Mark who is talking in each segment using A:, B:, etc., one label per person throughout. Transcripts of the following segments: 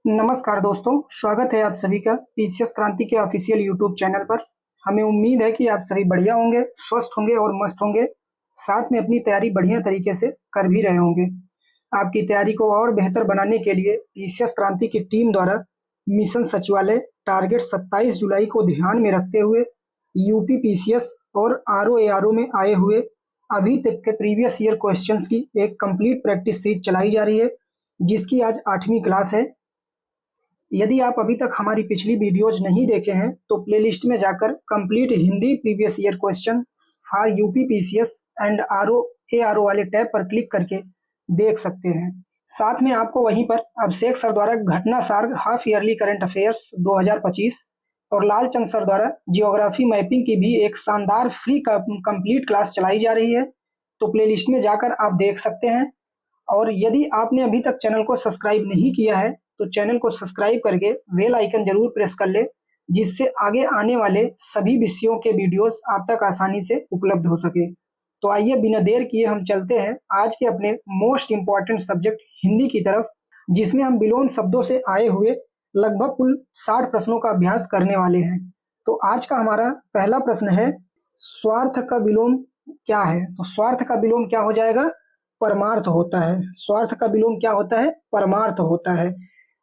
A: नमस्कार दोस्तों, स्वागत है आप सभी का पीसीएस क्रांति के ऑफिशियल यूट्यूब चैनल पर। हमें उम्मीद है कि आप सभी बढ़िया होंगे, स्वस्थ होंगे और मस्त होंगे। साथ में अपनी तैयारी बढ़िया तरीके से कर भी रहे होंगे। आपकी तैयारी को और बेहतर बनाने के लिए पीसीएस क्रांति की टीम द्वारा मिशन सचिवालय टारगेट 27 जुलाई को ध्यान में रखते हुए यूपी पीसीएस और आरओ में आए हुए अभी तक के प्रीवियस ईयर क्वेश्चंस की एक कंप्लीट प्रैक्टिस सीरीज चलाई जा रही है, जिसकी आज 8वीं क्लास है। यदि आप अभी तक हमारी पिछली वीडियोज नहीं देखे हैं तो प्लेलिस्ट में जाकर complete Hindi previous year question for UP PCS and RO वाले टैब पर क्लिक करके देख सकते हैं। साथ में आपको वहीं पर अभिषेक सर द्वारा घटना सार हाफ ईयरली करंट अफेयर्स 2025 और लालचंद सर द्वारा जियोग्राफी मैपिंग की भी एक शानदार फ्री कंप्लीट क्लास चलाई जा रही है, तो प्लेलिस्ट में जाकर आप देख सकते हैं। और यदि आपने अभी तक चैनल को सब्सक्राइब नहीं किया है तो चैनल को सब्सक्राइब करके बेल आइकन जरूर प्रेस कर ले, जिससे आगे आने वाले सभी विषयों के वीडियोस आप तक आसानी से उपलब्ध हो सके। तो आइए बिना देर किए हम चलते हैं आज के अपने मोस्ट इम्पॉर्टेंट सब्जेक्ट हिंदी की तरफ, जिसमें हम विलोम शब्दों से आए हुए लगभग कुल 60 प्रश्नों का अभ्यास करने वाले हैं। तो आज का हमारा पहला प्रश्न है, स्वार्थ का विलोम क्या है? तो स्वार्थ का विलोम क्या हो जाएगा? परमार्थ होता है। स्वार्थ का विलोम क्या होता है? परमार्थ होता है।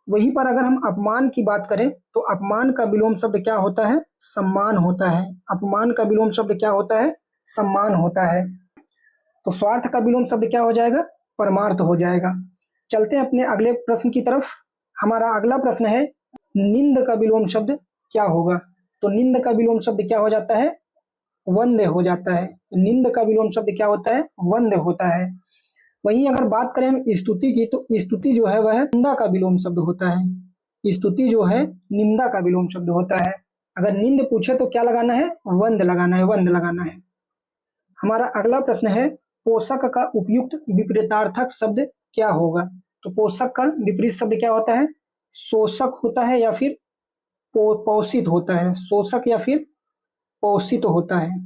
A: वहीं पर अगर हम अपमान की बात करें तो अपमान का विलोम शब्द क्या होता है? सम्मान होता है। अपमान का विलोम शब्द क्या होता है? सम्मान होता है। तो स्वार्थ का विलोम शब्द क्या हो जाएगा? परमार्थ हो जाएगा। चलते हैं अपने अगले प्रश्न की तरफ। हमारा अगला प्रश्न है, निंद का विलोम शब्द क्या होगा? तो निंद का विलोम शब्द क्या हो जाता है? वंद्य हो जाता है। निंद का विलोम शब्द क्या होता है? वंद्य होता है। वहीं अगर बात करें हम स्तुति की तो स्तुति जो है वह निंदा का विलोम शब्द होता है। स्तुति जो है निंदा का विलोम शब्द होता है। अगर निंद पूछे तो क्या लगाना है? वंद लगाना है, वंद लगाना है। हमारा अगला प्रश्न है, पोषक का उपयुक्त विपरीतार्थक शब्द क्या होगा? तो पोषक का विपरीत शब्द क्या होता है? शोषक होता है या फिर पोषित होता है। शोषक या फिर पोषित होता है।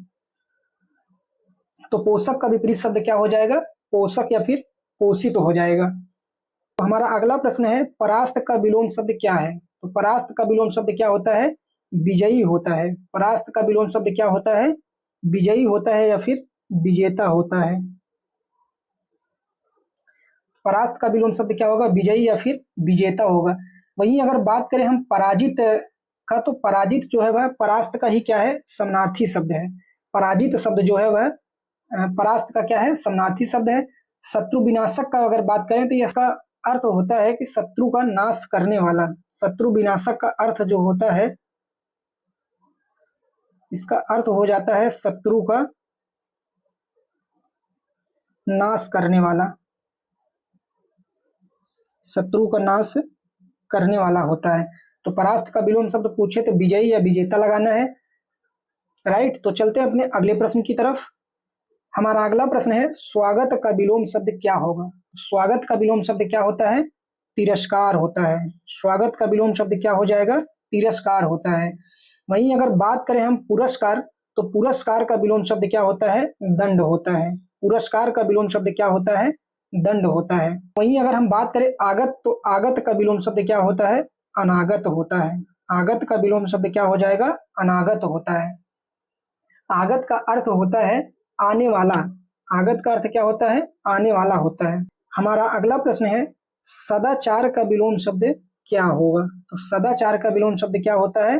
A: तो पोषक का विपरीत शब्द क्या हो जाएगा? पोषक या फिर पोषित हो जाएगा। तो हमारा अगला प्रश्न है, परास्त का विलोम शब्द क्या है? तो परास्त का विलोम शब्द क्या होता है? विजयी होता है। परास्त का विलोम शब्द क्या होता है? विजयी होता है या फिर विजेता होता है। परास्त का विलोम शब्द क्या होगा? विजयी या फिर विजेता होगा। वहीं अगर बात करें हम पराजित का, तो पराजित जो है वह परास्त का ही क्या है? समानार्थी शब्द है। पराजित शब्द जो है वह परास्त का क्या है? समानार्थी शब्द है। शत्रु विनाशक का अगर बात करें तो इसका अर्थ होता है कि शत्रु का नाश करने वाला। शत्रु विनाशक का अर्थ जो होता है, इसका अर्थ हो जाता है शत्रु का नाश करने वाला। शत्रु का नाश करने वाला होता है। तो परास्त का विलोम शब्द पूछे तो विजयी या विजेता लगाना है। राइट। तो चलते हैं अपने अगले प्रश्न की तरफ। हमारा अगला प्रश्न है, स्वागत का विलोम शब्द क्या होगा? स्वागत का विलोम शब्द क्या होता है? तिरस्कार होता है। स्वागत का विलोम शब्द क्या हो जाएगा? तिरस्कार होता है। वहीं अगर बात करें हम पुरस्कार, तो पुरस्कार का विलोम शब्द क्या होता है? दंड होता है। पुरस्कार का विलोम शब्द क्या होता है? दंड होता है। वहीं अगर हम बात करें आगत, तो आगत का विलोम शब्द क्या होता है? अनागत होता है। आगत का विलोम शब्द क्या हो जाएगा? अनागत होता है। आगत का अर्थ होता है आने वाला। आगत का अर्थ क्या होता है? आने वाला होता है। हमारा अगला प्रश्न है, सदाचार का विलोम शब्द क्या होगा? तो सदाचार का विलोम शब्द क्या होता है?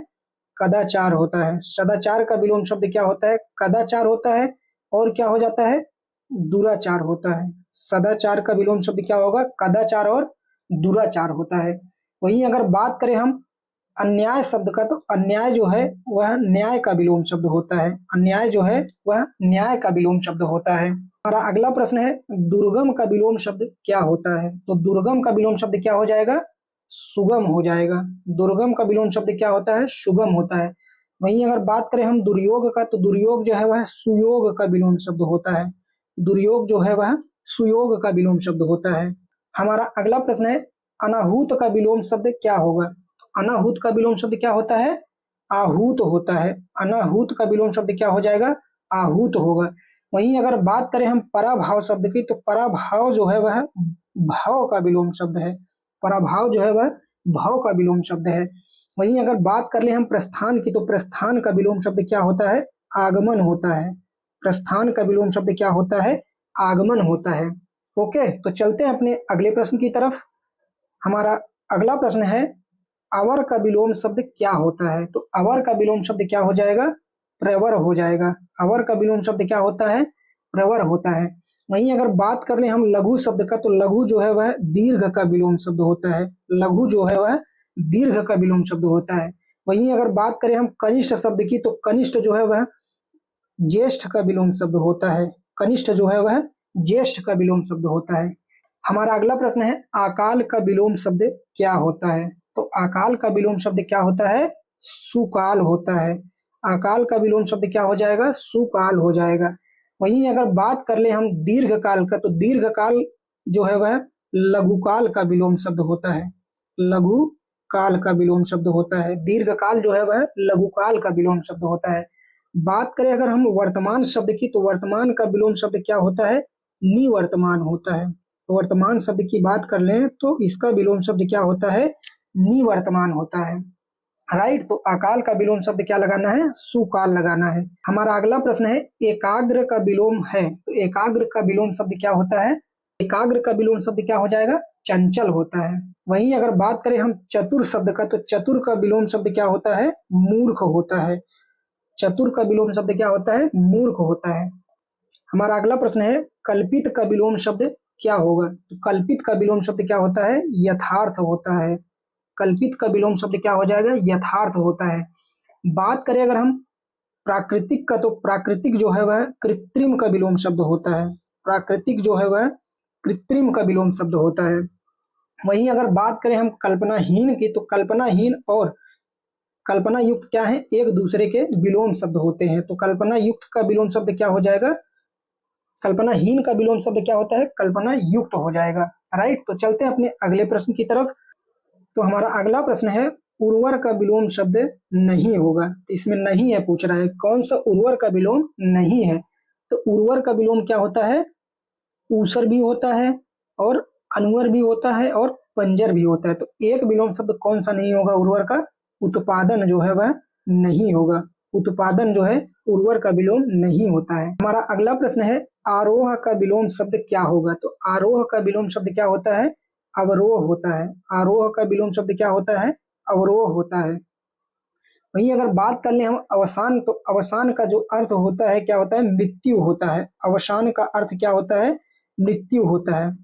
A: कदाचार होता है। सदाचार का विलोम शब्द क्या होता है? कदाचार होता है। और क्या हो जाता है? दुराचार होता है। सदाचार का विलोम शब्द क्या होगा? कदाचार और दुराचार होता है। वहीं अगर बात करें हम अन्याय शब्द का, तो अन्याय जो है वह न्याय का विलोम शब्द होता है। अन्याय जो है वह न्याय का विलोम शब्द होता है। हमारा अगला प्रश्न है, दुर्गम का विलोम शब्द क्या होता है? तो दुर्गम का विलोम शब्द क्या हो जाएगा? सुगम हो जाएगा। दुर्गम का विलोम शब्द क्या होता है? सुगम होता है। वहीं अगर बात करें हम दुर्योग का, तो दुर्योग जो है वह सुयोग का विलोम शब्द होता है। दुर्योग जो है वह सुयोग का विलोम शब्द होता है। हमारा अगला प्रश्न है, अनाहूत का विलोम शब्द क्या होगा? अनाहूत का विलोम शब्द क्या होता है? आहूत होता है। अनाहूत का विलोम शब्द क्या हो जाएगा? आहूत होगा। वहीं अगर बात करें हम पराभाव शब्द की, तो पराभाव जो है वह भाव का विलोम शब्द है। पराभाव जो है वह भव का विलोम शब्द है। वहीं अगर बात कर ले हम प्रस्थान की, तो प्रस्थान का विलोम शब्द क्या होता है? आगमन होता है। प्रस्थान का विलोम शब्द क्या होता है? आगमन होता है। ओके, तो चलते हैं अपने अगले प्रश्न की तरफ। हमारा अगला प्रश्न है, अवर का विलोम शब्द क्या होता है? तो अवर का विलोम शब्द क्या हो जाएगा? प्रवर हो जाएगा। अवर का विलोम शब्द क्या होता है? प्रवर होता है। वहीं अगर बात कर ले हम लघु शब्द का, तो लघु जो है वह दीर्घ का विलोम शब्द होता है। लघु जो है वह दीर्घ का विलोम शब्द होता है। वहीं अगर बात करें हम कनिष्ठ शब्द की, तो कनिष्ठ जो है वह ज्येष्ठ का विलोम शब्द होता है। कनिष्ठ जो है वह ज्येष्ठ का विलोम शब्द होता है। हमारा अगला प्रश्न है, अकाल का विलोम शब्द क्या होता है? तो अकाल का विलोम शब्द क्या होता है? सुकाल होता है। अकाल का विलोम शब्द क्या हो जाएगा? सुकाल हो जाएगा। वहीं अगर बात कर ले हम दीर्घकाल का, तो दीर्घकाल जो है वह लघुकाल का विलोम शब्द होता है। लघु काल का विलोम शब्द होता है। दीर्घकाल जो है वह लघुकाल का विलोम शब्द होता है। बात करें अगर हम वर्तमान शब्द की, तो वर्तमान का विलोम शब्द क्या होता है? निवर्तमान होता है। वर्तमान शब्द की बात कर लें तो इसका विलोम शब्द क्या होता है? निवर्तमान होता है। राइट, तो अकाल का विलोम शब्द क्या लगाना है? सुकाल लगाना है। हमारा अगला प्रश्न है, एकाग्र का विलोम है, तो एकाग्र का विलोम शब्द क्या होता है? एकाग्र का विलोम शब्द क्या हो जाएगा? चंचल होता है। वहीं अगर बात करें हम चतुर शब्द का, तो चतुर का विलोम शब्द क्या होता है? मूर्ख होता है। चतुर का विलोम शब्द क्या होता है? मूर्ख होता है। हमारा अगला प्रश्न है, कल्पित का विलोम शब्द क्या होगा? तो कल्पित का विलोम शब्द क्या होता है? यथार्थ होता है। कल्पित का विलोम शब्द क्या हो जाएगा? यथार्थ होता है। बात करें अगर हम प्राकृतिक का, तो प्राकृतिक जो है वह कृत्रिम का विलोम शब्द होता है। प्राकृतिक जो है वह कृत्रिम का विलोम शब्द होता है। वहीं अगर बात करें हम कल्पनाहीन की, तो कल्पनाहीन और कल्पना युक्त क्या है? एक दूसरे के विलोम शब्द होते हैं। तो कल्पना युक्त का विलोम शब्द क्या हो जाएगा? कल्पनाहीन का विलोम शब्द क्या होता है? कल्पना युक्त हो जाएगा। राइट, तो चलते हैं अपने अगले प्रश्न की तरफ। तो हमारा अगला प्रश्न है, उर्वर का विलोम शब्द नहीं होगा। तो इसमें नहीं है पूछ रहा है, कौन सा उर्वर का विलोम नहीं है? तो उर्वर का विलोम क्या होता है? ऊसर भी होता है और अनवर भी होता है और पंजर भी होता है। तो एक विलोम शब्द कौन सा नहीं होगा उर्वर का? उत्पादन जो है वह नहीं होगा। उत्पादन जो है उर्वर का विलोम नहीं होता है। हमारा अगला प्रश्न है, आरोह का विलोम शब्द क्या होगा? तो आरोह का विलोम शब्द क्या होता है? अवरोह होता है। आरोह का विलोम शब्द क्या होता है? अवरोह होता है। वहीं अगर बात कर ले हम अवसान, तो अवसान का जो अर्थ होता है क्या होता है? मृत्यु होता है। अवसान का अर्थ क्या होता है? मृत्यु होता है।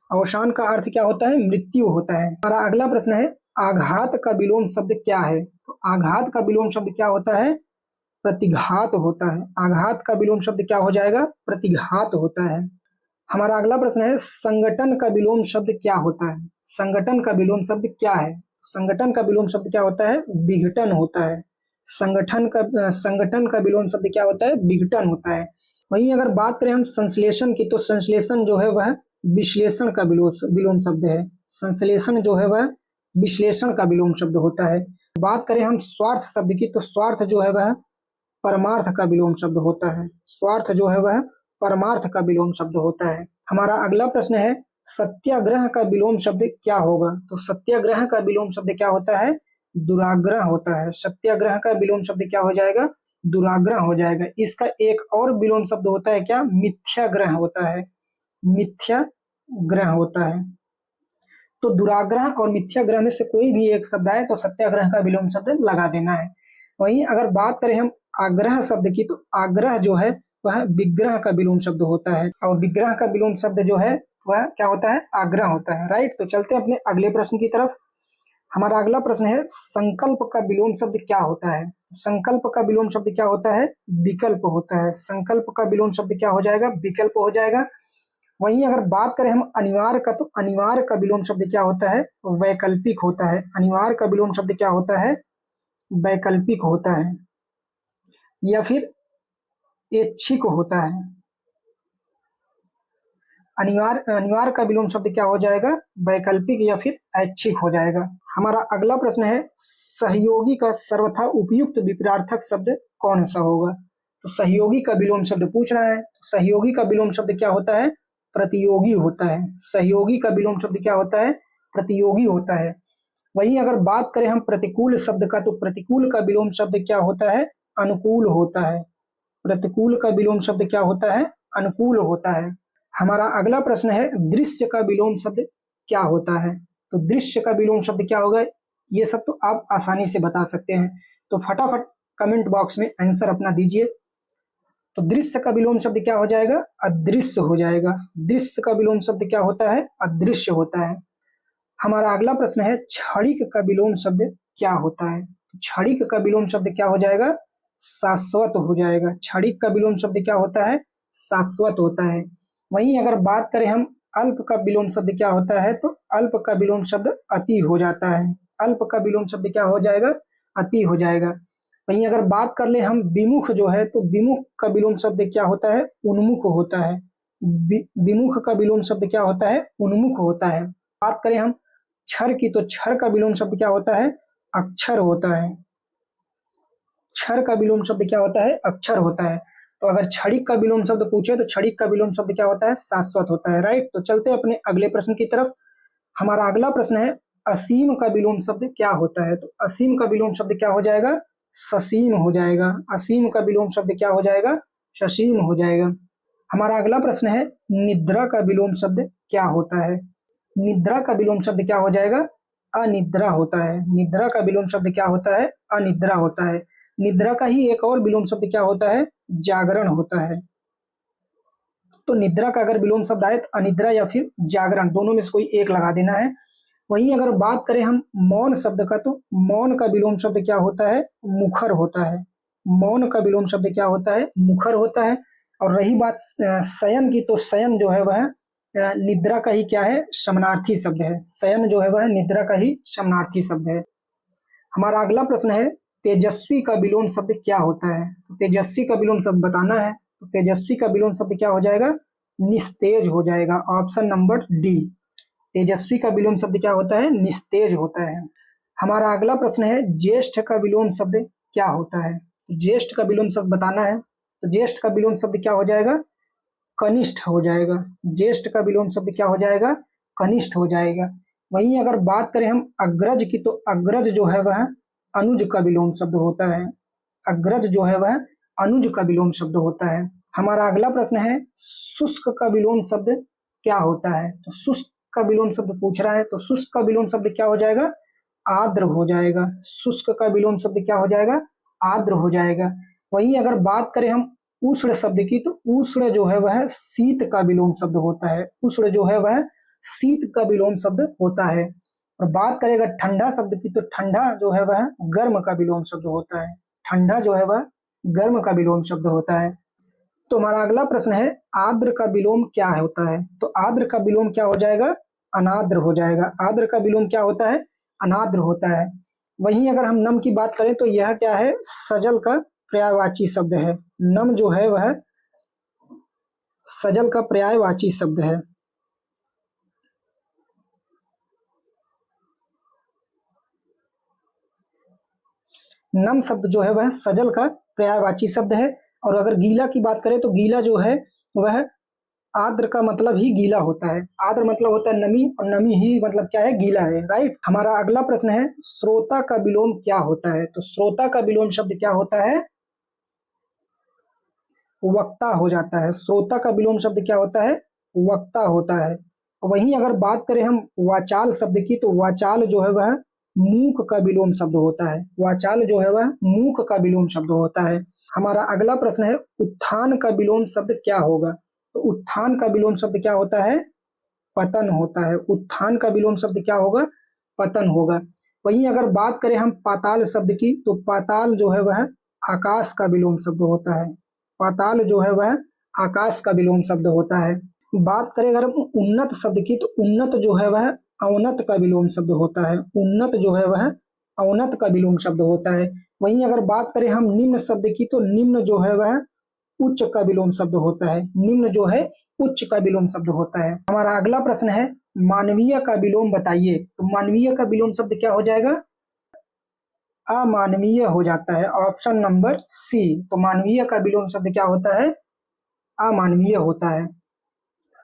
A: अवसान का अर्थ क्या होता है? मृत्यु होता है। हमारा अगला प्रश्न है, आघात का विलोम शब्द क्या है? तो आघात का विलोम शब्द क्या होता है? प्रतिघात होता है। आघात का विलोम शब्द क्या हो जाएगा? प्रतिघात होता है। हमारा अगला प्रश्न है, संगठन का विलोम शब्द क्या होता है? संगठन का विलोम शब्द क्या है? संगठन का विलोम शब्द क्या होता है? विघटन होता है। संगठन का विलोम शब्द क्या होता है? विघटन होता है। वहीं अगर बात करें हम संश्लेषण की, तो संश्लेषण जो है वह विश्लेषण का विलोम शब्द है। संश्लेषण जो है वह विश्लेषण का विलोम शब्द होता है। बात करें हम स्वार्थ शब्द की, तो स्वार्थ जो है वह परमार्थ का विलोम शब्द होता है। स्वार्थ जो है वह परमार्थ का विलोम शब्द होता है। हमारा अगला प्रश्न है, सत्याग्रह का विलोम शब्द क्या होगा? तो सत्याग्रह का विलोम शब्द क्या होता है? दुराग्रह होता है। सत्याग्रह का विलोम शब्द क्या हो जाएगा? दुराग्रह हो जाएगा। इसका एक और विलोम शब्द होता है क्या? मिथ्याग्रह होता है। मिथ्याग्रह होता है। तो दुराग्रह और मिथ्याग्रह में से कोई भी एक शब्द आए तो सत्याग्रह का विलोम शब्द लगा देना है। वहीं अगर बात करें हम आग्रह शब्द की, तो आग्रह जो है वह विग्रह का विलोम शब्द होता है और विग्रह का विलोम शब्द जो है वह क्या होता है? आग्रह होता है। राइट, तो चलते हैं अपने अगले प्रश्न की तरफ। हमारा अगला प्रश्न है, संकल्प का विलोम शब्द क्या होता है? संकल्प का विलोम शब्द क्या होता है? विकल्प होता है। संकल्प का विलोम शब्द क्या हो जाएगा? विकल्प हो जाएगा। वहीं अगर बात करें हम अनिवार्य का, तो अनिवार्य का विलोम शब्द क्या होता है? वैकल्पिक होता है। अनिवार्य का विलोम शब्द क्या होता है? वैकल्पिक होता है या फिर ऐच्छिक होता है। अनिवार्य का विलोम शब्द क्या हो जाएगा? वैकल्पिक या फिर ऐच्छिक हो जाएगा। हमारा अगला प्रश्न है, सहयोगी का सर्वथा उपयुक्त विपरीतार्थक शब्द कौन सा होगा? तो सहयोगी का विलोम शब्द पूछ रहा है। सहयोगी का विलोम शब्द क्या होता है? प्रतियोगी होता है। सहयोगी का विलोम शब्द क्या होता है? प्रतियोगी होता है। वहीं अगर बात करें हम प्रतिकूल शब्द का, तो प्रतिकूल का विलोम शब्द क्या होता है? अनुकूल होता है। प्रतिकूल का विलोम शब्द क्या होता है? अनुकूल होता है। हमारा अगला प्रश्न है, दृश्य का विलोम शब्द क्या होता है? तो दृश्य का विलोम शब्द क्या होगा? ये सब तो आप आसानी से बता सकते हैं, तो फटाफट कमेंट बॉक्स में आंसर अपना दीजिए। तो दृश्य का विलोम शब्द क्या हो जाएगा? अदृश्य हो जाएगा। दृश्य का विलोम शब्द क्या होता है? अदृश्य होता है। हमारा अगला प्रश्न है, क्षणिक का विलोम शब्द क्या होता है? क्षणिक का विलोम शब्द क्या हो जाएगा? शाश्वत हो जाएगा। क्षणिक का विलोम शब्द क्या होता है? शाश्वत होता है। वहीं अगर बात करें हम अल्प का विलोम शब्द क्या होता है, तो अल्प का विलोम शब्द अति हो जाता है। अल्प का विलोम शब्द क्या हो जाएगा? अति हो जाएगा। वहीं अगर बात कर ले हम विमुख जो है, तो विमुख का विलोम शब्द क्या होता है? उन्मुख होता है। विमुख का विलोम शब्द क्या होता है? उन्मुख होता है। बात करें हम क्षर की, तो क्षर का विलोम शब्द क्या होता है? अक्षर होता है। क्षर का विलोम शब्द क्या होता है? अक्षर होता है। तो अगर क्षणिक का विलोम शब्द पूछे, तो क्षणिक का विलोम शब्द क्या होता है? शाश्वत होता है। राइट। तो चलते हैं अपने अगले प्रश्न की तरफ। हमारा अगला प्रश्न है, असीम का विलोम शब्द क्या होता है? तो असीम का विलोम शब्द क्या हो जाएगा? ससीम हो जाएगा। असीम का विलोम शब्द क्या हो जाएगा? ससीम हो जाएगा। हमारा अगला प्रश्न है, निद्रा का विलोम शब्द क्या होता है? निद्रा का विलोम शब्द क्या हो जाएगा? अनिद्रा होता है। निद्रा का विलोम शब्द क्या होता है? अनिद्रा होता है। निद्रा का ही एक और विलोम शब्द क्या होता है? जागरण होता है। तो निद्रा का अगर विलोम शब्द आए, तो अनिद्रा या फिर जागरण, दोनों में से कोई एक लगा देना है। वहीं अगर बात करें हम मौन शब्द का, तो मौन का विलोम शब्द क्या होता है? मुखर होता है। मौन का विलोम शब्द क्या होता है? मुखर होता है। और रही बात शयन की, तो शयन जो है वह निद्रा का ही क्या है? समानार्थी शब्द है। शयन जो है वह निद्रा का ही समानार्थी शब्द है। हमारा अगला प्रश्न है, तेजस्वी का विलोम शब्द क्या होता है? तो तेजस्वी का विलोम शब्द बताना है। तो तेजस्वी का विलोम शब्द क्या हो जाएगा? निस्तेज हो जाएगा। Option number D. तेजस्वी का विलोम शब्द क्या होता है? निस्तेज होता है। हमारा अगला प्रश्न है, ज्येष्ठ का विलोम शब्द क्या होता है? तो ज्येष्ठ का विलोम शब्द बताना है। तो ज्येष्ठ का विलोम शब्द क्या हो जाएगा? कनिष्ठ हो जाएगा। ज्येष्ठ का विलोम शब्द क्या हो जाएगा? कनिष्ठ हो जाएगा। वहीं अगर बात करें हम अग्रज की, तो अग्रज जो है वह अनुज का विलोम शब्द होता है। अग्रज जो है वह अनुज का विलोम शब्द होता है। हमारा अगला प्रश्न है, शुष्क का विलोम शब्द क्या होता है? तो शुष्क का विलोम शब्द पूछ रहा है, तो शुष्क का विलोम शब्द क्या हो जाएगा? आर्द्र हो जाएगा। शुष्क का विलोम शब्द क्या हो जाएगा? आर्द्र हो जाएगा। वहीं अगर बात करें हम उष्ण शब्द की, तो उष्ण जो है वह शीत का विलोम शब्द होता है। उष्ण जो है वह शीत का विलोम शब्द होता है। और बात करें अगर ठंडा शब्द की, तो ठंडा जो है वह गर्म का विलोम शब्द होता है। ठंडा जो है वह गर्म का विलोम शब्द होता है। तो हमारा अगला प्रश्न है, आर्द्र का विलोम क्या होता है? तो आर्द्र का विलोम क्या हो जाएगा? अनाद्र हो जाएगा। आर्द्र का विलोम क्या होता है? अनाद्र होता है। वहीं अगर हम नम की बात करें, तो यह क्या है? सजल का पर्यायवाची शब्द है। नम जो है वह सजल का पर्यायवाची शब्द है। नम शब्द जो है वह सजल का पर्यायवाची शब्द है। और अगर गीला की बात करें, तो गीला जो है वह आर्द्र का मतलब ही गीला होता है। आर्द्र मतलब होता है नमी, और नमी ही मतलब क्या है? गीला है। राइट। हमारा अगला प्रश्न है, श्रोता का विलोम क्या होता है? तो श्रोता का विलोम शब्द क्या होता है? वक्ता हो जाता है। श्रोता का विलोम शब्द क्या होता है? वक्ता होता है। वहीं अगर बात करें हम वाचाल शब्द की, तो वाचाल जो है वह मूक का विलोम शब्द होता है। वाचाल जो है वह मूक का विलोम शब्द होता है। हमारा अगला प्रश्न है, उत्थान का विलोम शब्द क्या होगा? तो उत्थान का विलोम शब्द क्या होता है? पतन होता है। उत्थान का विलोम शब्द क्या होगा? पतन होगा। वहीं अगर बात करें हम पाताल शब्द की, तो पाताल जो है वह आकाश का विलोम शब्द होता है। पाताल जो है वह आकाश का विलोम शब्द होता है। बात करें अगर हम उन्नत शब्द की, तो उन्नत जो है वह अवनत का विलोम शब्द होता है। उन्नत जो है वह अवनत का विलोम शब्द होता है। वहीं अगर बात करें हम निम्न शब्द की, तो निम्न जो है वह उच्च का विलोम शब्द होता है। निम्न जो है उच्च का विलोम शब्द होता है। हमारा अगला प्रश्न है, मानवीय का विलोम बताइए। तो मानवीय का विलोम शब्द क्या हो जाएगा? अमानवीय हो जाता है। Option number C. तो मानवीय का विलोम शब्द क्या होता है? अमानवीय होता है।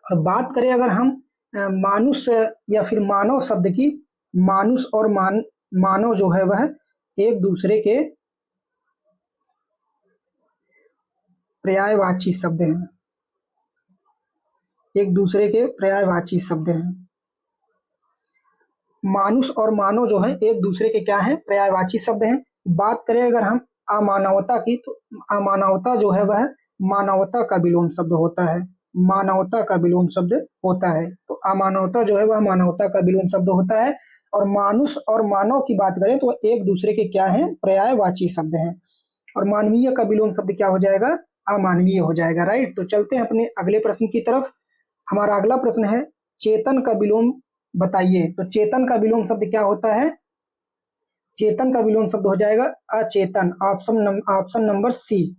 A: और बात करें अगर हम मानुष या फिर मानव शब्द की, मानुष और मानव जो है वह एक दूसरे के पर्यायवाची शब्द हैं, एक दूसरे के पर्यायवाची शब्द हैं। मानुष और मानव जो है एक दूसरे के क्या है, पर्यायवाची शब्द हैं। बात करें अगर हम अमानवता की, तो अमानवता जो है वह मानवता का विलोम शब्द होता है, मानवता का विलोम शब्द होता है। तो अमानवता जो है वह मानवता का विलोम शब्द होता है। और मानुष और मानव की बात करें तो एक दूसरे के क्या है, पर्यायवाची शब्द हैं। और मानवीय का विलोम शब्द क्या हो जाएगा, अमानवीय हो जाएगा। राइट, तो चलते हैं अपने अगले प्रश्न की तरफ। हमारा अगला प्रश्न है, चेतन का विलोम बताइए। तो चेतन का विलोम शब्द क्या होता है, चेतन का विलोम शब्द हो जाएगा अचेतन। ऑप्शन नंबर सी।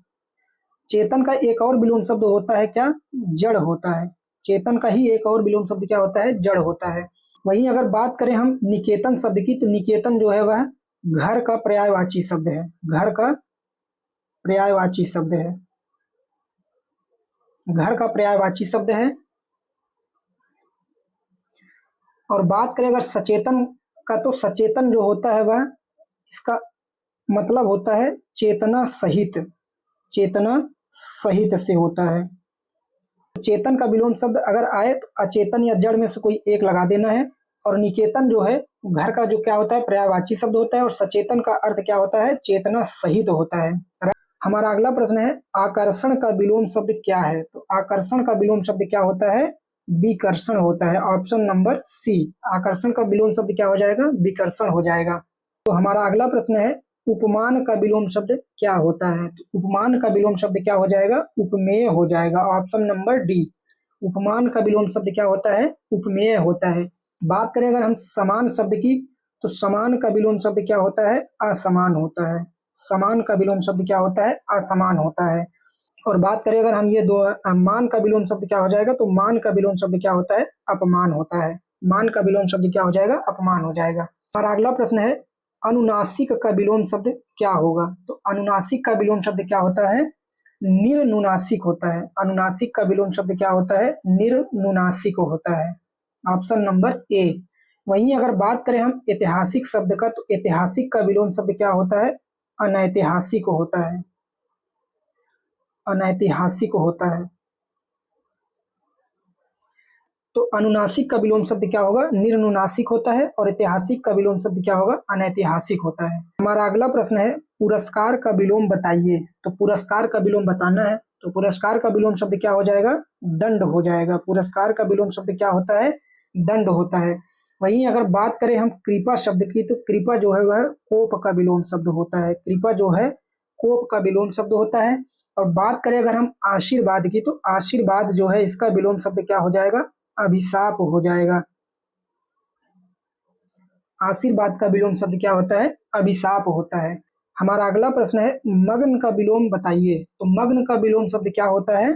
A: चेतन का एक और विलोम शब्द होता है क्या, जड़ होता है। चेतन का ही एक और विलोम शब्द क्या होता है, जड़ होता है। वहीं अगर बात करें हम निकेतन शब्द की, तो निकेतन जो है वह घर का पर्यायवाची शब्द है, घर का पर्यायवाची शब्द है, घर का पर्यायवाची शब्द है। और बात करें अगर सचेतन का, तो सचेतन जो होता है वह, इसका मतलब होता है चेतना सहित, चेतना सहित से होता है। चेतन का विलोम शब्द अगर आए तो अचेतन या जड़ में से कोई एक लगा देना है। और निकेतन जो है घर का जो क्या होता है, पर्यायवाची शब्द होता है। और सचेतन का अर्थ क्या होता है, चेतना सहित होता है। हमारा अगला प्रश्न है, आकर्षण का विलोम शब्द क्या है। तो आकर्षण का विलोम शब्द क्या होता है, विकर्षण होता है। ऑप्शन नंबर सी, आकर्षण का विलोम शब्द क्या हो जाएगा, विकर्षण हो जाएगा। तो हमारा अगला प्रश्न है, उपमान का विलोम शब्द क्या होता है। तो उपमान का विलोम शब्द क्या हो जाएगा, उपमेय हो जाएगा। ऑप्शन नंबर डी, उपमान का विलोम शब्द क्या होता है, उपमेय होता है। बात करें अगर हम समान शब्द की, तो समान का विलोम शब्द क्या होता है, असमान होता है। समान का विलोम शब्द क्या होता है, असमान होता है। और बात करें अगर हम ये दो, मान का विलोम शब्द क्या हो जाएगा, तो मान का विलोम शब्द क्या होता है, अपमान होता है। मान का विलोम शब्द क्या हो जाएगा, अपमान हो जाएगा। और अगला प्रश्न है, अनुनासिक का विलोम शब्द क्या होगा। तो अनुनासिक का विलोम शब्द क्या होता है, निर्नुनासिक होता है। अनुनासिक का विलोम शब्द क्या होता है, निर्नुनासिक होता है। Option number A. वहीं अगर बात करें हम ऐतिहासिक शब्द का, तो ऐतिहासिक का विलोम शब्द क्या होता है, अनैतिहासिक होता है, अनैतिहासिक होता है। तो अनुनासिक का विलोम शब्द क्या होगा, निर्नुनासिक होता है। और ऐतिहासिक का विलोम शब्द क्या होगा, अनैतिहासिक होता है। हमारा अगला प्रश्न है, पुरस्कार का विलोम बताइए। तो पुरस्कार का विलोम बताना है, तो पुरस्कार का विलोम शब्द क्या हो जाएगा, दंड हो जाएगा। पुरस्कार का विलोम शब्द क्या होता है, दंड होता है। वहीं अगर बात करें हम कृपा शब्द की, तो कृपा जो है वह कोप का विलोम शब्द होता है। कृपा जो है कोप का विलोम शब्द होता है। और बात करें अगर हम आशीर्वाद की, तो आशीर्वाद जो है इसका विलोम शब्द क्या हो जाएगा, अभिशाप हो जाएगा। आशीर्वाद का विलोम शब्द क्या होता है, अभिशाप होता है। हमारा अगला प्रश्न है, मग्न का विलोम बताइए। तो मग्न का विलोम शब्द क्या होता है,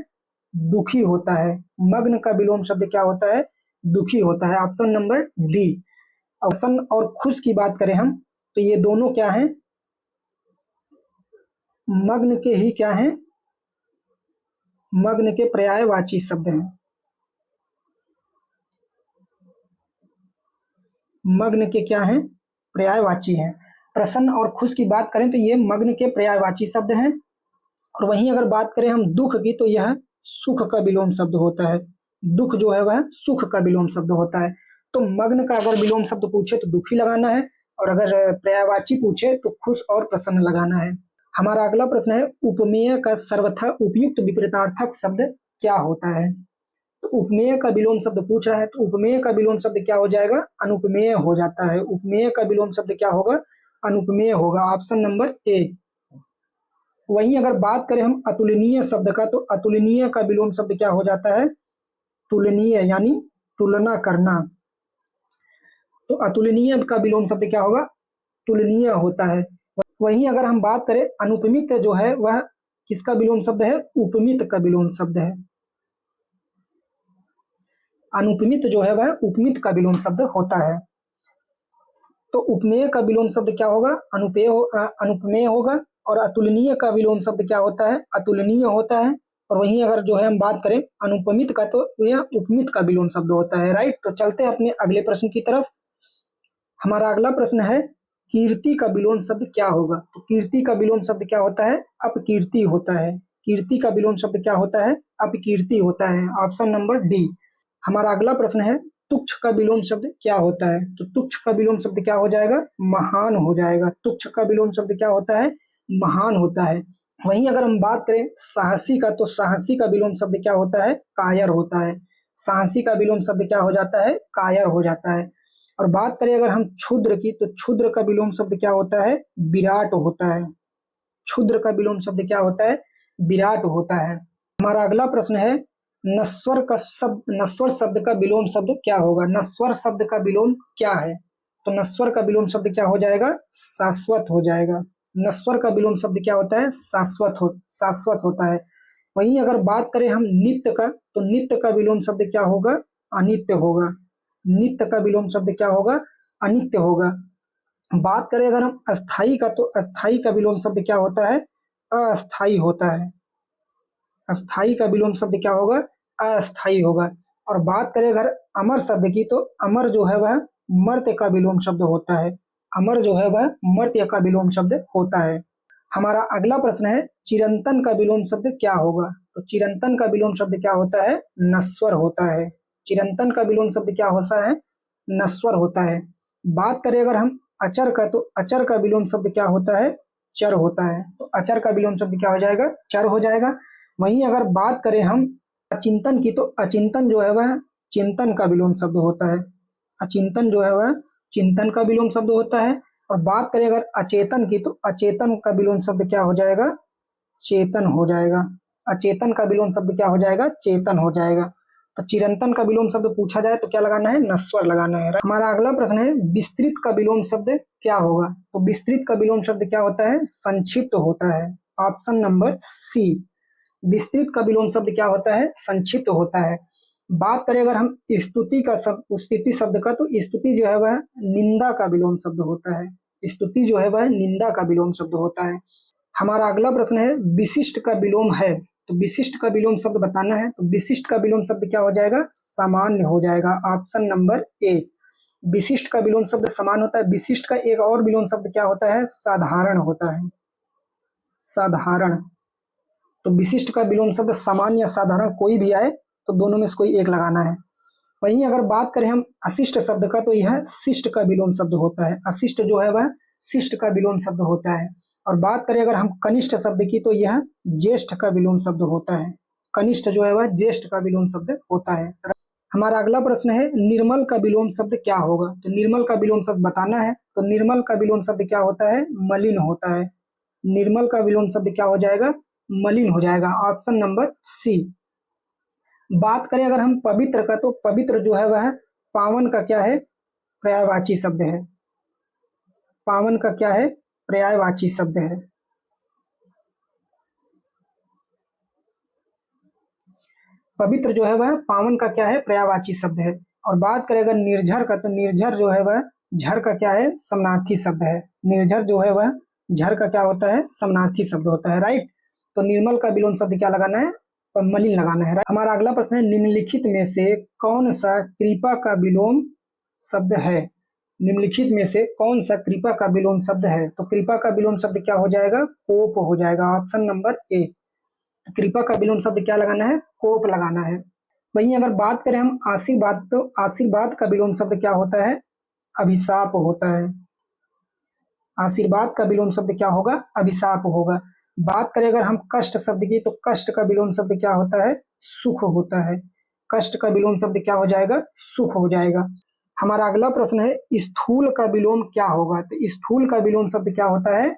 A: दुखी होता है। मग्न का विलोम शब्द क्या होता है, दुखी होता है। Option number D. प्रसन्न और खुश की बात करें हम, तो ये दोनों क्या हैं, मग्न के ही क्या हैं, मग्न के पर्यायवाची शब्द हैं। मग्न के क्या हैं, पर्यायवाची हैं। प्रसन्न और खुश की बात करें तो ये मग्न के पर्यायवाची शब्द हैं। और वहीं अगर बात करें हम दुख की, तो यह सुख का विलोम शब्द होता है। दुख जो है वह सुख का विलोम शब्द होता है। तो मग्न का अगर विलोम शब्द पूछे तो दुखी लगाना है, और अगर पर्यायवाची पूछे तो खुश और प्रसन्न लगाना है। हमारा अगला प्रश्न है, उपमेय का सर्वथा उपयुक्त विपरीतार्थक शब्द क्या होता है। तो उपमेय का विलोम शब्द पूछ रहा है, तो उपमेय का विलोम शब्द क्या हो जाएगा, अनुपमेय हो जाता है। उपमेय का विलोम शब्द क्या होगा, अनुपमेय होगा। Option number A. वहीं अगर बात करें हम अतुलनीय शब्द का, तो अतुलनीय का विलोम शब्द क्या हो जाता है, तुलनीय, यानी तुलना करना। तो अतुलनीय का विलोम शब्द क्या होगा, तुलनीय होता है। वहीं अगर हम बात करें अनुपमित जो है वह किसका विलोम शब्द है, उपमित का विलोम शब्द है। अनुपमित जो है वह उपमित का विलोम शब्द होता है। तो उपमेय का विलोम शब्द क्या होगा, अनुपमेय होगा। और अतुलनीय का विलोम शब्द क्या होता है, अतुलनीय होता है। और वहीं अगर जो है हम बात करें अनुपमित का, तो यह उपमित का विलोम शब्द होता है, राइट। तो चलते हैं अपने अगले प्रश्न की तरफ। हमारा अगला प्रश्न है कीर्ति का विलोम शब्द क्या होगा। तो कीर्ति का विलोम शब्द क्या होता है? अपकीर्ति होता है। कीर्ति का विलोम शब्द क्या होता है? अपकीर्ति होता है। Option number D. हमारा अगला प्रश्न है तुच्छ का विलोम शब्द क्या होता है। तो तुच्छ का विलोम शब्द क्या हो जाएगा? महान हो जाएगा। तुच्छ का विलोम शब्द क्या होता है? महान होता है। वहीं अगर हम बात करें साहसी का, तो साहसी का विलोम शब्द क्या होता है? कायर होता है। साहसी का विलोम शब्द क्या हो जाता है? कायर हो जाता है। और बात करें अगर हम क्षुद्र की, तो क्षुद्र का विलोम शब्द क्या होता है? विराट होता है। क्षुद्र का विलोम शब्द क्या होता है? विराट होता है। हमारा अगला प्रश्न है नश्वर शब्द का विलोम शब्द क्या होगा। नश्वर शब्द का विलोम क्या है? तो नश्वर का विलोम शब्द क्या हो जाएगा? शाश्वत हो जाएगा। नश्वर का विलोम शब्द क्या होता है? शाश्वत होता है। वहीं अगर बात करें हम नित्य का, तो नित्य का विलोम शब्द क्या होगा? अनित्य होगा। नित्य का विलोम शब्द क्या होगा? अनित्य होगा। बात करें अगर हम अस्थाई का, तो अस्थाई का विलोम शब्द क्या होता है? अस्थाई होता है। अस्थाई का विलोम शब्द क्या होगा? अस्थाई होगा। और बात करें अगर अमर शब्द की, तो अमर जो है वह मर्त्य का विलोम शब्द होता है। अमर जो है वह मर्त्य का विलोम शब्द होता है। हमारा अगला प्रश्न है चिरंतन का विलोम शब्द क्या होगा। तो चिरंतन का विलोम शब्द क्या होता है? नश्वर होता है। चिरंतन का विलोम शब्द क्या होता है? नश्वर होता है। बात करें अगर हम अचर का, तो अचर का विलोम शब्द क्या होता है? चर होता है। तो अचर का विलोम शब्द क्या हो जाएगा? चर हो जाएगा। वहीं अगर बात करें हम अचिंतन की, तो अचिंतन जो है वह चिंतन का विलोम शब्द होता है। अचिंतन जो है वह चिंतन का विलोम शब्द होता है। और बात करें अगर अचेतन की, तो अचेतन का विलोम शब्द क्या हो जाएगा? चेतन हो जाएगा। अचेतन का विलोम शब्द क्या हो जाएगा? चेतन हो जाएगा। तो चिरंतन का विलोम शब्द पूछा जाए तो क्या लगाना है? नश्वर लगाना है। हमारा अगला प्रश्न है विस्तृत का विलोम शब्द क्या होगा। तो विस्तृत का विलोम शब्द क्या होता है? संक्षिप्त होता है। Option number C. विस्तृत का विलोम शब्द क्या होता है? संक्षिप्त होता है। बात करें अगर हम स्तुति का स्तुति शब्द का, तो स्तुति जो है वह निंदा का विलोम शब्द होता है। स्तुति जो है वह निंदा का विलोम शब्द होता है। हमारा अगला प्रश्न है विशिष्ट का विलोम है। तो विशिष्ट का विलोम शब्द बताना है। तो विशिष्ट का विलोम शब्द क्या हो जाएगा? सामान्य हो जाएगा। Option number A. विशिष्ट का विलोम शब्द समान होता है। विशिष्ट का एक और विलोम शब्द क्या होता है? साधारण होता है। साधारण। तो विशिष्ट का विलोम शब्द समान या साधारण कोई भी आए तो दोनों में से कोई एक लगाना है। वहीं अगर बात करें हम अशिष्ट शब्द का, तो यह शिष्ट का विलोम शब्द होता है। अशिष्ट जो है वह शिष्ट का विलोम शब्द होता है। और बात करें अगर हम कनिष्ठ शब्द की, तो यह ज्येष्ठ का विलोम शब्द होता है। कनिष्ठ जो है वह ज्येष्ठ का विलोम शब्द होता है। हमारा अगला प्रश्न है निर्मल का विलोम शब्द क्या होगा। तो निर्मल का विलोम शब्द बताना है। तो निर्मल का विलोम शब्द क्या होता है? मलिन होता है। निर्मल का विलोम शब्द क्या हो जाएगा? मलिन हो जाएगा। Option number C. बात करें अगर हम पवित्र का, तो पवित्र जो है वह पावन का क्या है? पर्यायवाची शब्द है। पावन का क्या है? पर्यायवाची शब्द है। पवित्र जो है वह पावन का क्या है? पर्यायवाची शब्द है। और बात करें अगर निर्झर का, तो निर्झर जो है वह झर का क्या है? समानार्थी शब्द है। निर्झर जो है वह झर का क्या होता है? समानार्थी शब्द होता है, राइट। तो निर्मल का विलोम शब्द क्या लगाना है? मलिन लगाना है। हमारा अगला प्रश्न है निम्नलिखित में से कौन सा कृपा का विलोम शब्द है। निम्नलिखित में से कौन सा कृपा का विलोम शब्द है। तो कृपा का विलोम शब्द क्या हो जाएगा? कोप हो जाएगा। Option number A. तो कृपा का विलोम शब्द क्या लगाना है? कोप लगाना है। वहीं अगर बात करें हम आशीर्वाद, तो आशीर्वाद का विलोम शब्द क्या होता है? अभिशाप होता है। आशीर्वाद का विलोम शब्द क्या होगा? अभिशाप होगा। बात करें अगर हम कष्ट शब्द की, तो कष्ट का विलोम शब्द क्या होता है? सुख होता है। कष्ट का विलोम शब्द क्या हो जाएगा? सुख हो जाएगा। हमारा अगला प्रश्न है स्थूल का विलोम क्या होगा। तो स्थूल का विलोम शब्द क्या होता है?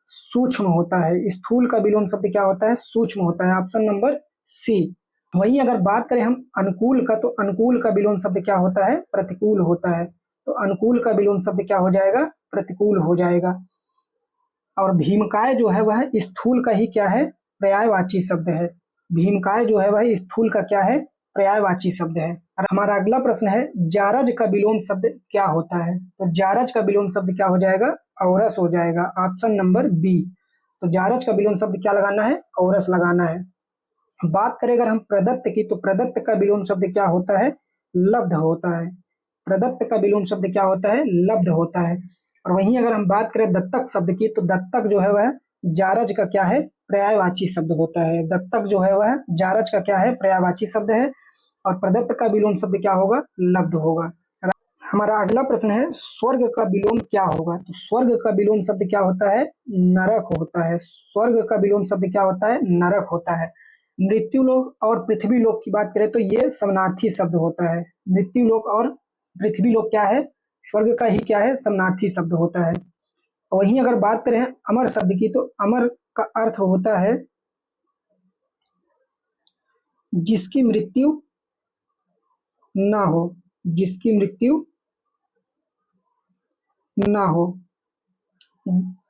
A: सूक्ष्म होता है। स्थूल का विलोम शब्द क्या होता है? सूक्ष्म होता है। Option number C. वहीं अगर बात करें हम अनुकूल का, तो अनुकूल का विलोम शब्द क्या होता है? प्रतिकूल होता है। तो अनुकूल का विलोम शब्द क्या हो जाएगा? प्रतिकूल हो जाएगा। और भीमकाय जो है वह स्थूल का ही क्या है? पर्यायवाची शब्द है। भीमकाय जो है वह स्थूल का क्या है? पर्यायवाची शब्द है। और हमारा अगला प्रश्न है जारज का विलोम शब्द क्या होता है। तो जारज का विलोम शब्द क्या हो जाएगा? औरस हो जाएगा। Option number B. तो जारज का विलोम शब्द क्या लगाना है? औरस लगाना है। बात करें अगर हम प्रदत्त की, तो प्रदत्त का विलोम शब्द क्या होता है? लब्ध होता है। प्रदत्त का विलोम शब्द क्या होता है? लब्ध होता है। और वहीं अगर हम बात करें दत्तक शब्द की, तो दत्तक जो है वह जारज का क्या है? पर्यायवाची शब्द होता है। दत्तक जो है वह जारज का क्या है? पर्यायवाची शब्द है। और प्रदत्त का विलोम शब्द क्या होगा? लब्ध होगा। हमारा अगला प्रश्न है, स्वर्ग का विलोम क्या होगा? तो स्वर्ग का विलोम शब्द क्या होता है? नरक होता है। स्वर्ग का विलोम शब्द क्या होता है? नरक होता है। मृत्यु लोक और पृथ्वी लोक की बात करें तो ये समानार्थी शब्द होता है। मृत्यु लोक और पृथ्वी लोक क्या है? स्वर्ग का ही क्या है? समानार्थी शब्द होता है। वहीं अगर बात करें अमर शब्द की, तो अमर का अर्थ होता है जिसकी मृत्यु ना हो। जिसकी मृत्यु ना हो।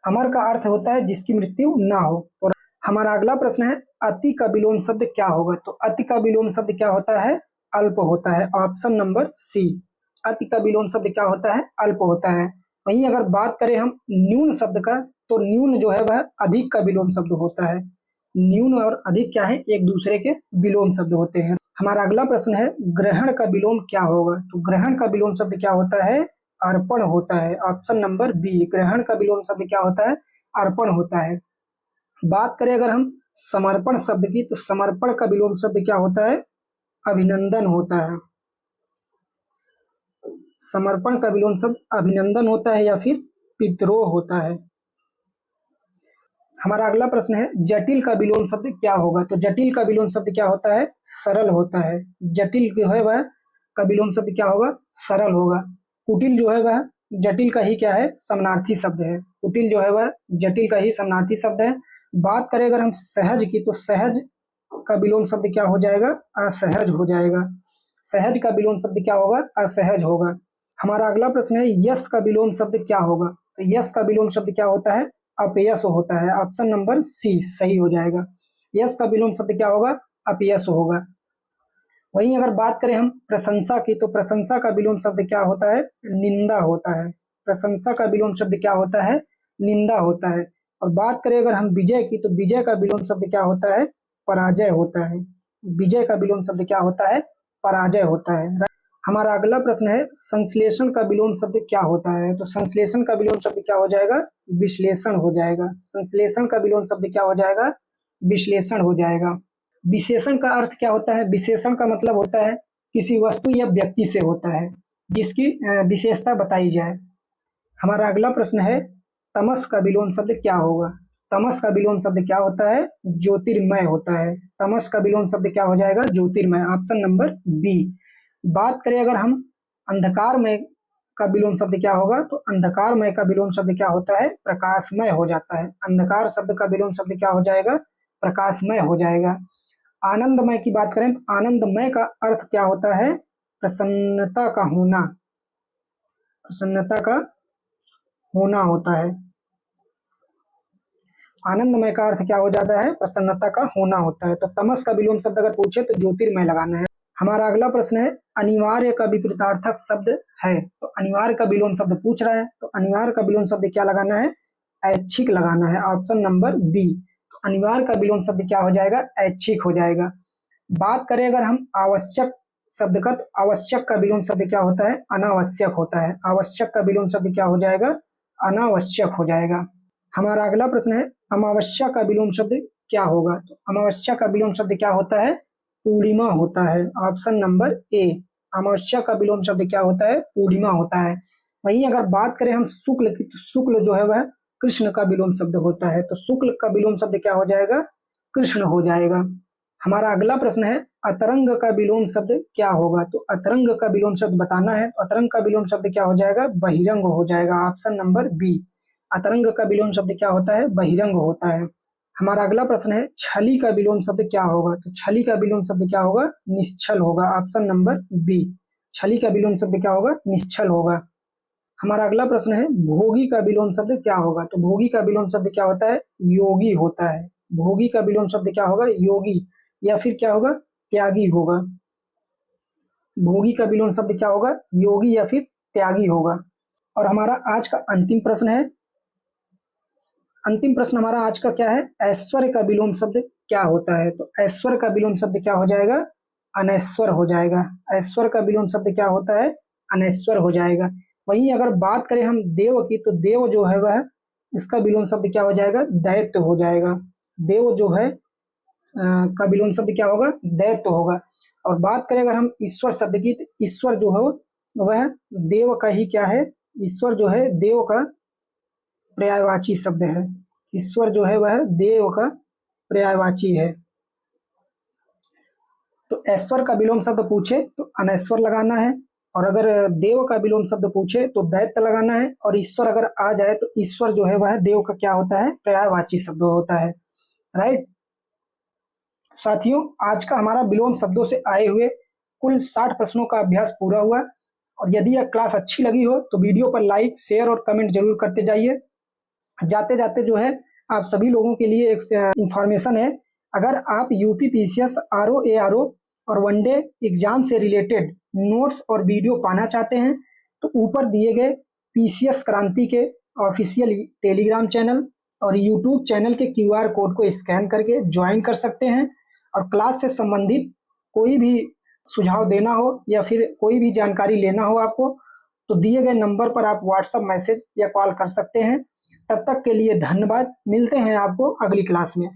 A: अमर का अर्थ होता है जिसकी मृत्यु ना हो। और हमारा अगला प्रश्न है, अति का विलोम शब्द क्या होगा? तो अति का विलोम शब्द क्या होता है? अल्प होता है। Option number C. अति का विलोम शब्द क्या होता है? अल्प होता है। वहीं अगर बात करें हम न्यून शब्द का, तो न्यून जो है वह अधिक का विलोम शब्द होता है। न्यून और अधिक क्या है? एक दूसरे के विलोम शब्द होते हैं। हमारा अगला प्रश्न है, ग्रहण का विलोम क्या होगा? तो ग्रहण का विलोम शब्द क्या होता है? अर्पण होता है। Option number B. ग्रहण का विलोम शब्द क्या होता है? अर्पण होता है। बात करें अगर हम समर्पण शब्द की, तो समर्पण का विलोम शब्द क्या होता है? अभिनंदन होता है। समर्पण का विलोम शब्द अभिनंदन होता है या फिर पितरोह होता है। हमारा अगला प्रश्न है, जटिल का विलोम शब्द क्या होगा? तो जटिल का विलोम शब्द क्या होता है? सरल होता है। जटिल जो है वह का विलोम शब्द क्या होगा? सरल होगा। कुटिल जो है वह जटिल का ही क्या है? समानार्थी शब्द है। कुटिल जो है वह जटिल का ही समानार्थी शब्द है। बात करें अगर हम सहज की, तो सहज का विलोम शब्द क्या हो जाएगा? असहज हो जाएगा। सहज का विलोम शब्द क्या होगा? असहज होगा। हमारा अगला प्रश्न है, यश का विलोम शब्द क्या होगा? तो यश का विलोम शब्द क्या होता है? अपयश होता है। ऑप्शन नंबर सी सही हो जाएगा। यश का विलोम शब्द क्या होगा? अपयश होगा। वहीं अगर बात करें हम प्रशंसा की, तो प्रशंसा का विलोम शब्द क्या होता है? निंदा होता है। प्रशंसा का विलोम शब्द क्या होता है? निंदा होता है। और बात करें अगर हम विजय की, तो विजय का विलोम शब्द क्या होता है? पराजय होता है। विजय का विलोम शब्द क्या होता है? पराजय होता है। हमारा अगला प्रश्न है, संश्लेषण का विलोम शब्द क्या होता है? तो संश्लेषण का विलोम शब्द क्या हो जाएगा? विश्लेषण हो जाएगा। संश्लेषण का विलोम शब्द क्या हो जाएगा? विश्लेषण हो जाएगा। विशेषण का अर्थ क्या होता है? विशेषण का मतलब होता है किसी वस्तु या व्यक्ति से होता है जिसकी विशेषता बताई जाए। हमारा अगला प्रश्न है, तमस का विलोम शब्द क्या होगा? तमस का विलोम शब्द क्या होता है? ज्योतिर्मय होता है। तमस का विलोम शब्द क्या हो जाएगा? ज्योतिर्मय। Option number B. बात करें अगर हम अंधकारमय का विलोम शब्द क्या होगा? तो अंधकारमय का विलोम शब्द क्या होता है? प्रकाशमय हो जाता है। अंधकार शब्द का विलोम शब्द क्या हो जाएगा? प्रकाशमय हो जाएगा। आनंदमय की बात करें, तो आनंदमय का अर्थ क्या होता है? प्रसन्नता का होना। प्रसन्नता का होना होता है। आनंदमय का अर्थ क्या हो जाता है? प्रसन्नता का होना होता है। तो तमस का विलोम शब्द अगर पूछे तो ज्योतिर्मय लगाना है। हमारा अगला प्रश्न है, अनिवार्य का विपरीतार्थक शब्द है। तो अनिवार्य का विलोम शब्द पूछ रहा है, तो अनिवार्य का विलोम शब्द क्या लगाना है? ऐच्छिक लगाना है। Option number B. तो अनिवार्य का विलोम शब्द क्या हो जाएगा? ऐच्छिक हो जाएगा। बात करें अगर हम आवश्यक शब्द का, तो आवश्यक का विलोम शब्द क्या होता है? अनावश्यक होता है। आवश्यक का विलोम शब्द क्या हो जाएगा? अनावश्यक हो जाएगा। हमारा अगला प्रश्न है, अमावस्या का विलोम शब्द क्या होगा? तो अमावस्या का विलोम शब्द क्या होता है? पूर्णिमा होता है। Option number A. अमावस्या का विलोम शब्द क्या होता है? पूर्णिमा होता है। वहीं अगर बात करें हम शुक्ल की, तो शुक्ल जो है वह कृष्ण का विलोम शब्द होता है। तो शुक्ल का विलोम शब्द क्या हो जाएगा? कृष्ण हो जाएगा। हमारा अगला प्रश्न है, अतरंग का विलोम शब्द क्या होगा? तो अतरंग का विलोम शब्द बताना है, तो अतरंग का विलोम शब्द क्या हो जाएगा? बहिरंग हो जाएगा। Option number B. अतरंग का विलोम शब्द क्या होता है? बहिरंग होता है। हमारा अगला प्रश्न है, छली का विलोम शब्द क्या होगा? तो छली का विलोम शब्द क्या होगा? निश्छल होगा। Option number B. छली का विलोम शब्द क्या होगा? निश्छल होगा। हमारा अगला प्रश्न है, भोगी का विलोम शब्द क्या होगा? तो भोगी का विलोम शब्द क्या होता है? योगी होता है। भोगी का विलोम शब्द क्या होगा? योगी या फिर क्या होगा? त्यागी होगा। भोगी का विलोम शब्द क्या होगा? योगी या फिर त्यागी होगा। और हमारा आज का अंतिम प्रश्न है, अंतिम प्रश्न हमारा आज का क्या है, ऐश्वर्य का विलोम शब्द क्या होता है। तो ऐश्वर्य का विलोम शब्द क्या हो जाएगा, अनैश्वर हो जाएगा। ऐश्वर्य का विलोम शब्द क्या होता है, अनैश्वर हो जाएगा। वहीं अगर बात करें हम देव की, तो देव जो है वह, इसका विलोम शब्द क्या हो जाएगा, दैत्य हो जाएगा। देव जो है का विलोम शब्द क्या होगा, दैत्य होगा। और बात करें अगर हम ईश्वर शब्द की, तो ईश्वर जो है वह देव का ही क्या है, ईश्वर जो है देव का पर्यायवाची शब्द है। ईश्वर जो है वह देव का पर्यायवाची है। तो ऐश्वर का विलोम शब्द पूछे तो अनैश्वर लगाना है, और अगर देव का विलोम शब्द पूछे तो दैत्य लगाना है, और ईश्वर अगर आ जाए तो ईश्वर जो है वह देव का क्या होता है, पर्यायवाची शब्द होता है। राइट साथियों, आज का हमारा विलोम शब्दों से आए हुए कुल 60 प्रश्नों का अभ्यास पूरा हुआ। और यदि यह क्लास अच्छी लगी हो तो वीडियो पर लाइक, शेयर और कमेंट जरूर करते जाइए। जाते जाते जो है आप सभी लोगों के लिए एक इंफॉर्मेशन है, अगर आप यूपी पीसीएस आरओ एआरओ और वनडे एग्जाम से रिलेटेड नोट्स और वीडियो पाना चाहते हैं तो ऊपर दिए गए पीसीएस क्रांति के ऑफिशियल टेलीग्राम चैनल और यूट्यूब चैनल के क्यूआर कोड को स्कैन करके ज्वाइन कर सकते हैं। और क्लास से संबंधित कोई भी सुझाव देना हो या फिर कोई भी जानकारी लेना हो आपको, तो दिए गए नंबर पर आप व्हाट्सएप मैसेज या कॉल कर सकते हैं। तब तक के लिए धन्यवाद, मिलते हैं आपको अगली क्लास में।